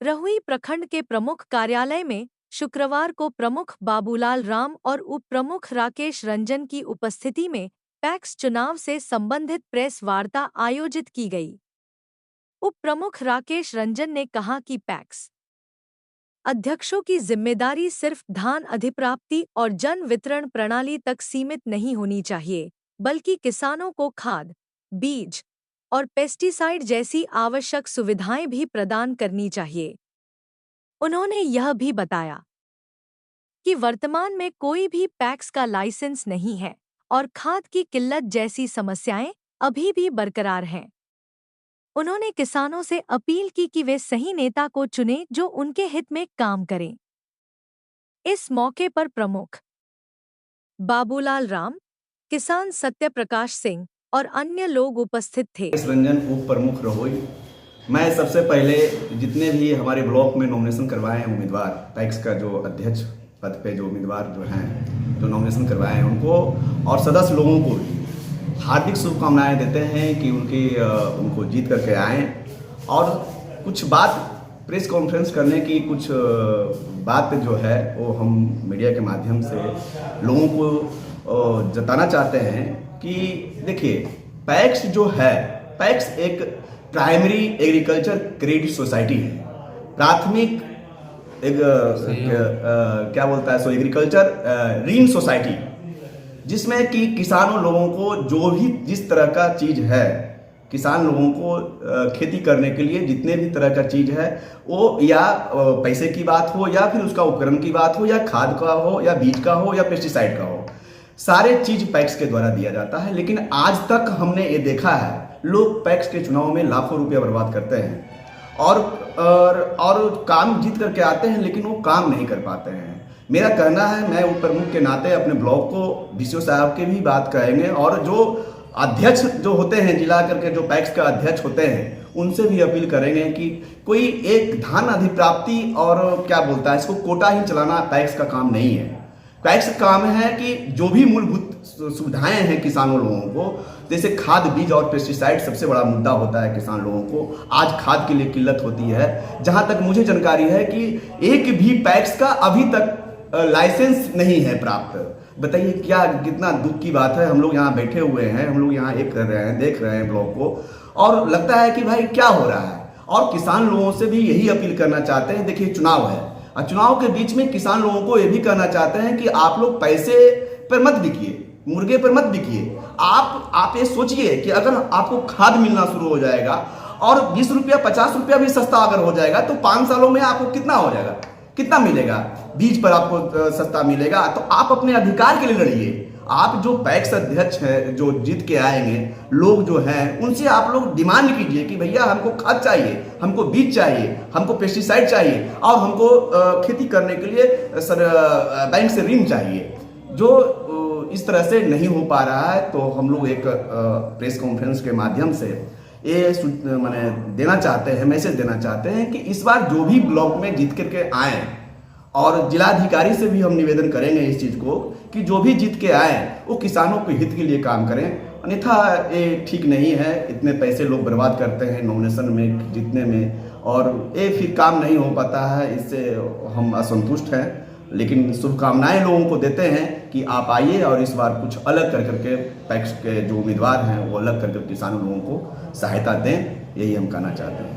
रहुई प्रखंड के प्रमुख कार्यालय में शुक्रवार को प्रमुख बाबूलाल राम और उप प्रमुख राकेश रंजन की उपस्थिति में पैक्स चुनाव से संबंधित प्रेस वार्ता आयोजित की गई। उप प्रमुख राकेश रंजन ने कहा कि पैक्स अध्यक्षों की जिम्मेदारी सिर्फ धान अधिप्राप्ति और जन वितरण प्रणाली तक सीमित नहीं होनी चाहिए, बल्कि किसानों को खाद, बीज और पेस्टिसाइड जैसी आवश्यक सुविधाएं भी प्रदान करनी चाहिए। उन्होंने यह भी बताया कि वर्तमान में कोई भी पैक्स का लाइसेंस नहीं है और खाद की किल्लत जैसी समस्याएं अभी भी बरकरार हैं। उन्होंने किसानों से अपील की कि वे सही नेता को चुनें जो उनके हित में काम करें। इस मौके पर प्रमुख बाबूलाल राम, किसान सत्य प्रकाश सिंह और अन्य लोग उपस्थित थे। रंजन उप प्रमुख रहोई। मैं सबसे पहले जितने भी हमारे ब्लॉक में नॉमिनेशन करवाए हैं उम्मीदवार, पैक्स का जो अध्यक्ष पद पे जो उम्मीदवार जो हैं जो नॉमिनेशन करवाए हैं उनको और सदस्य लोगों को भी हार्दिक शुभकामनाएं देते हैं कि उनको जीत करके आएँ और कुछ बात प्रेस कॉन्फ्रेंस करने की कुछ बात जो है वो हम मीडिया के माध्यम से लोगों को जताना चाहते हैं कि देखिए, पैक्स जो है, पैक्स एक प्राइमरी एग्रीकल्चर क्रेडिट सोसाइटी है, प्राथमिक क्या बोलता है सो एग्रीकल्चर ऋण सोसाइटी, जिसमें कि किसानों लोगों को जो भी जिस तरह का चीज है, किसान लोगों को खेती करने के लिए जितने भी तरह का चीज है वो या पैसे की बात हो या फिर उसका उपकरण की बात हो या खाद का हो या बीज का हो या पेस्टिसाइड का हो, सारे चीज पैक्स के द्वारा दिया जाता है। लेकिन आज तक हमने ये देखा है लोग पैक्स के चुनाव में लाखों रुपया बर्बाद करते हैं और काम जीत करके आते हैं लेकिन वो काम नहीं कर पाते हैं। मेरा कहना है, मैं उप प्रमुख के नाते अपने ब्लॉक को बीसीओ साहब के भी बात कहेंगे और जो अध्यक्ष जो होते हैं जिला करके जो पैक्स का अध्यक्ष होते हैं उनसे भी अपील करेंगे कि कोई एक धान अधिप्राप्ति और क्या बोलता है इसको कोटा ही चलाना पैक्स का काम नहीं है। पैक्स का काम है कि जो भी मूलभूत सुविधाएं हैं किसानों लोगों को, जैसे खाद, बीज और पेस्टिसाइड सबसे बड़ा मुद्दा होता है किसान लोगों को। आज खाद के लिए किल्लत होती है। जहां तक मुझे जानकारी है कि एक भी पैक्स का अभी तक लाइसेंस नहीं है प्राप्त। बताइए क्या, कितना दुख की बात है। हम लोग यहाँ बैठे हुए हैं, हम लोग यहाँ एक कर रहे हैं, देख रहे हैं ब्लॉग को और लगता है कि भाई क्या हो रहा है। और किसान लोगों से भी यही अपील करना चाहते हैं, देखिए चुनाव है और चुनाव के बीच में किसान लोगों को यह भी कहना चाहते हैं कि आप लोग पैसे पर मत बिकिए, मुर्गे पर मत बिकिए। आप ये सोचिए कि अगर आपको खाद मिलना शुरू हो जाएगा और 20 रुपया 50 रुपया भी सस्ता अगर हो जाएगा तो 5 सालों में आपको कितना हो जाएगा, कितना मिलेगा, बीज पर आपको सस्ता मिलेगा। तो आप अपने अधिकार के लिए लड़िए। आप जो पैक्स अध्यक्ष है जो जीत के आएंगे लोग जो हैं उनसे आप लोग डिमांड कीजिए कि भैया हमको खाद चाहिए, हमको बीज चाहिए, हमको पेस्टिसाइड चाहिए और हमको खेती करने के लिए बैंक से ऋण चाहिए। जो इस तरह से नहीं हो पा रहा है तो हम लोग एक प्रेस कॉन्फ्रेंस के माध्यम से ये मैंने देना चाहते हैं, मैसेज देना चाहते हैं कि इस बार जो भी ब्लॉक में जीत करके आए और जिलाधिकारी से भी हम निवेदन करेंगे इस चीज को कि जो भी जीत के आए वो किसानों के हित के लिए काम करें। अन्यथा ये ठीक नहीं है। इतने पैसे लोग बर्बाद करते हैं नॉमिनेशन में जीतने में और ये फिर काम नहीं हो पाता है। इससे हम असंतुष्ट हैं, लेकिन शुभकामनाएं लोगों को देते हैं कि आप आइए और इस बार कुछ अलग कर करके पैक्स के जो उम्मीदवार हैं वो अलग करके किसानों लोगों को सहायता दें। यही हम कहना चाहते हैं।